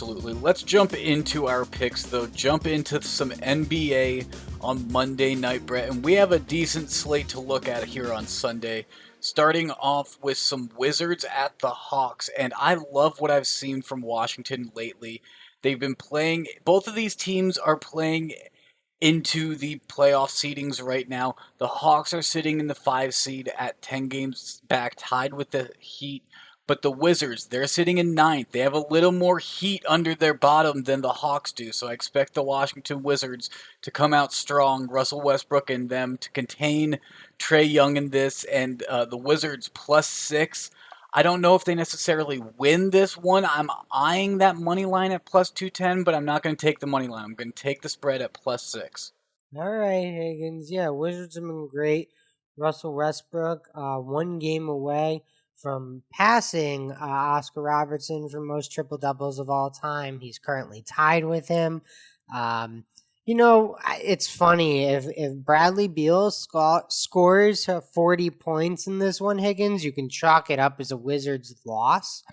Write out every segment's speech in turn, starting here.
Absolutely. Let's jump into our picks, though. Jump into some NBA on Monday night, Brett. And we have a decent slate to look at here on Sunday. Starting off with some Wizards at the Hawks. And I love what I've seen from Washington lately. They've been playing, both of these teams are playing into the playoff seedings right now. The Hawks are sitting in the 5 seed at 10 games back, tied with the Heat. But the Wizards, they're sitting in ninth. They have a little more heat under their bottom than the Hawks do. So I expect the Washington Wizards to come out strong. Russell Westbrook and them to contain Trey Young in this. And the Wizards +6. I don't know if they necessarily win this one. I'm eyeing that money line at +210, but I'm not going to take the money line. I'm going to take the spread at +6. All right, Higgins. Yeah, Wizards have been great. Russell Westbrook, 1 game away from passing Oscar Robertson for most triple doubles of all time. He's currently tied with him. It's funny if Bradley Beal scores 40 points in this one, Higgins, you can chalk it up as a Wizards loss.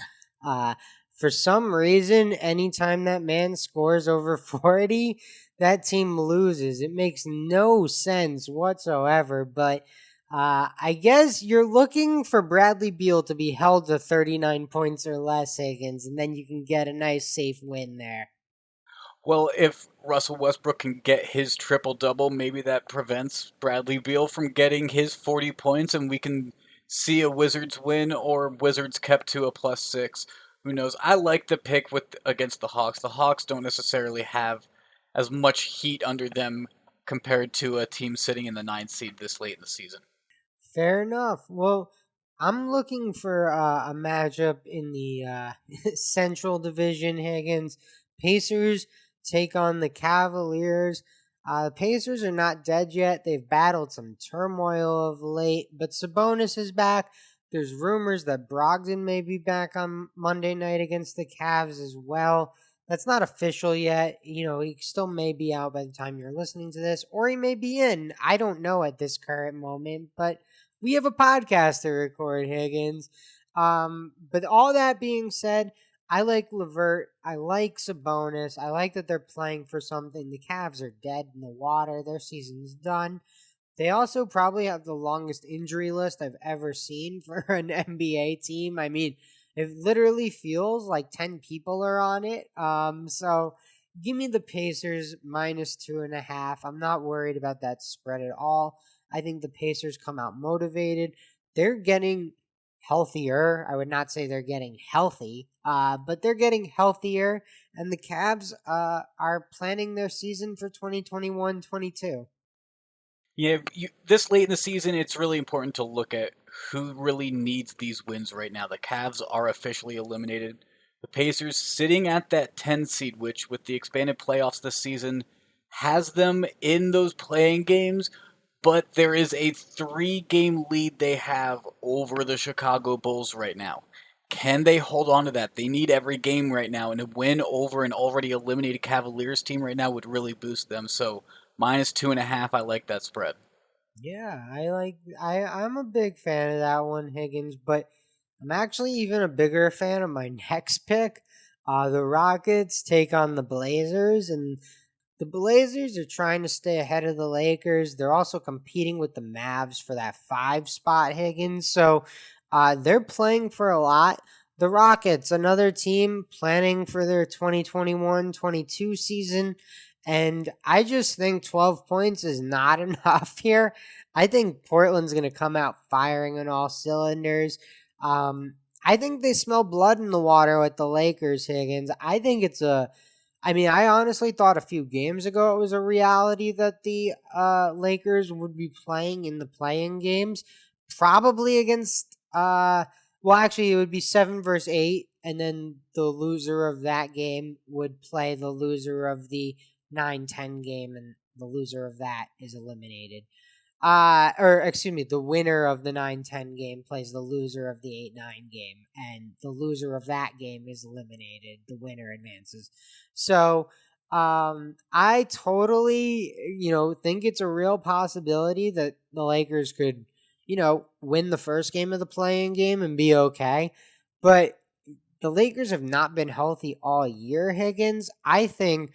Uh, for some reason, anytime that man scores over 40, that team loses. It makes no sense whatsoever, but I guess you're looking for Bradley Beal to be held to 39 points or less, Higgins, and then you can get a nice safe win there. Well, if Russell Westbrook can get his triple double, maybe that prevents Bradley Beal from getting his 40 points, and we can see a Wizards win or Wizards kept to a +6. Who knows? I like the pick with against the Hawks. The Hawks don't necessarily have as much heat under them compared to a team sitting in the 9th seed this late in the season. Fair enough. Well, I'm looking for a matchup in the Central Division, Higgins. Pacers take on the Cavaliers. The Pacers are not dead yet. They've battled some turmoil of late, but Sabonis is back. There's rumors that Brogdon may be back on Monday night against the Cavs as well. That's not official yet. He still may be out by the time you're listening to this, or he may be in. I don't know at this current moment, but we have a podcast to record, Higgins. But all that being said, I like Levert. I like Sabonis. I like that they're playing for something. The Cavs are dead in the water. Their season's done. They also probably have the longest injury list I've ever seen for an NBA team. I mean, it literally feels like 10 people are on it. So give me the Pacers -2.5. I'm not worried about that spread at all. I think the Pacers come out motivated. They're getting healthier. I would not say they're getting healthy, but they're getting healthier. And the Cavs are planning their season for 2021-22. Yeah, this late in the season, it's really important to look at who really needs these wins right now. The Cavs are officially eliminated. The Pacers sitting at that 10 seed, which with the expanded playoffs this season has them in those playing games, but there is a 3-game lead they have over the Chicago Bulls right now. Can they hold on to that? They need every game right now, and a win over an already eliminated Cavaliers team right now would really boost them. So -2.5, I like that spread. Yeah, I'm a big fan of that one, Higgins, but I'm actually even a bigger fan of my next pick. The Rockets take on the Blazers, and the Blazers are trying to stay ahead of the Lakers. They're also competing with the Mavs for that 5 spot, Higgins. So they're playing for a lot. The Rockets, another team planning for their 2021-22 season. And I just think 12 points is not enough here. I think Portland's going to come out firing on all cylinders. I think they smell blood in the water with the Lakers, Higgins. I honestly thought a few games ago it was a reality that the Lakers would be playing in the playing games, probably against. Actually, it would be 7 versus 8, and then the loser of that game would play the loser of the 9-10 game, and the loser of that is eliminated. Or excuse me, the winner of the 9-10 game plays the loser of the 8-9 game, and the loser of that game is eliminated. The winner advances. So, I totally, think it's a real possibility that the Lakers could, win the first game of the playing game and be okay. But the Lakers have not been healthy all year, Higgins. I think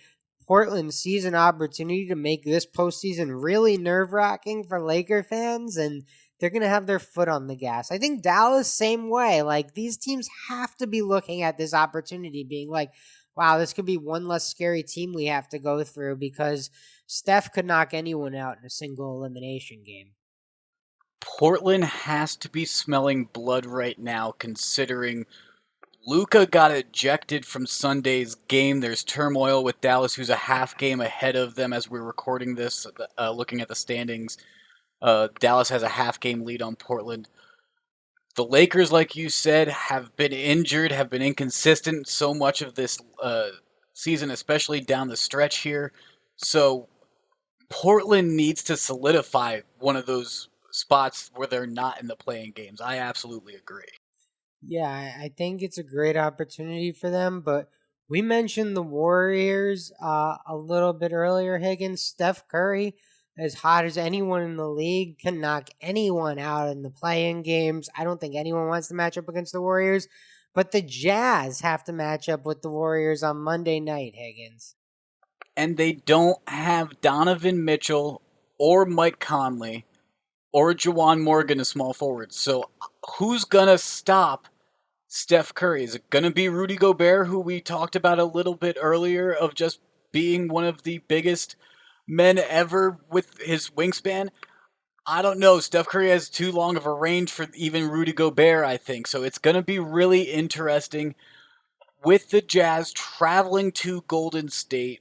Portland sees an opportunity to make this postseason really nerve wracking for Laker fans, and they're going to have their foot on the gas. I think Dallas, same way. Like, these teams have to be looking at this opportunity, being like, wow, this could be one less scary team we have to go through because Steph could knock anyone out in a single elimination game. Portland has to be smelling blood right now, considering Luka got ejected from Sunday's game. There's turmoil with Dallas, who's a half game ahead of them as we're recording this, looking at the standings. Dallas has a half game lead on Portland. The Lakers, like you said, have been injured, have been inconsistent so much of this season, especially down the stretch here. So Portland needs to solidify one of those spots where they're not in the playing games. I absolutely agree. Yeah, I think it's a great opportunity for them, but we mentioned the Warriors a little bit earlier, Higgins. Steph Curry, as hot as anyone in the league, can knock anyone out in the play-in games. I don't think anyone wants to match up against the Warriors, but the Jazz have to match up with the Warriors on Monday night, Higgins. And they don't have Donovan Mitchell or Mike Conley or Jawan Morgan as small forwards. So who's going to stop Steph Curry? Is it going to be Rudy Gobert, who we talked about a little bit earlier, of just being one of the biggest men ever with his wingspan? I don't know. Steph Curry has too long of a range for even Rudy Gobert, I think. So it's going to be really interesting with the Jazz traveling to Golden State.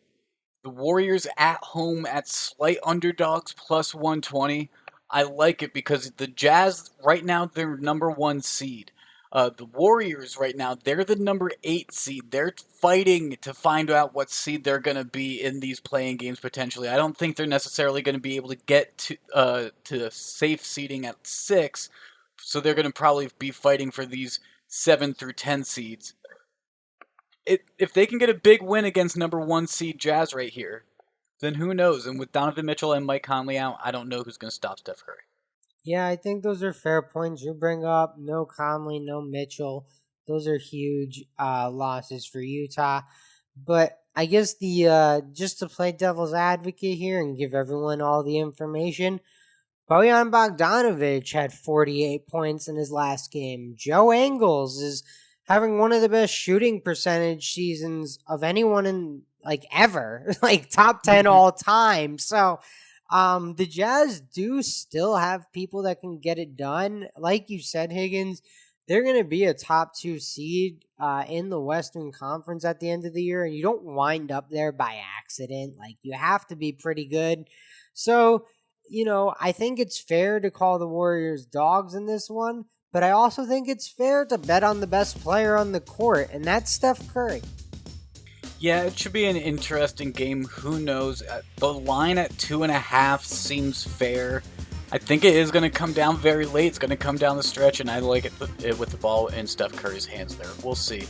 The Warriors at home at slight underdogs plus 120. I like it because the Jazz right now, they're number one seed. The Warriors right now, they're the number 8 seed. They're fighting to find out what seed they're going to be in these playing games potentially. I don't think they're necessarily going to be able to get to safe seeding at 6, so they're going to probably be fighting for these 7 through 10 seeds. If they can get a big win against number 1 seed Jazz right here, then who knows? And with Donovan Mitchell and Mike Conley out, I don't know who's going to stop Steph Curry. Yeah, I think those are fair points you bring up. No Conley, no Mitchell. Those are huge losses for Utah. But I guess the just to play devil's advocate here and give everyone all the information, Bojan Bogdanovic had 48 points in his last game. Joe Ingles is having one of the best shooting percentage seasons of anyone in like ever, like top 10 all time. So the Jazz do still have people that can get it done. Like you said, Higgins, they're going to be a top 2 seed in the Western Conference at the end of the year, and you don't wind up there by accident. Like, you have to be pretty good. So, I think it's fair to call the Warriors dogs in this one, but I also think it's fair to bet on the best player on the court, and that's Steph Curry. Yeah, it should be an interesting game. Who knows? The line at 2.5 seems fair. I think it is going to come down very late. It's going to come down the stretch, and I like it with the ball in Steph Curry's hands there. We'll see.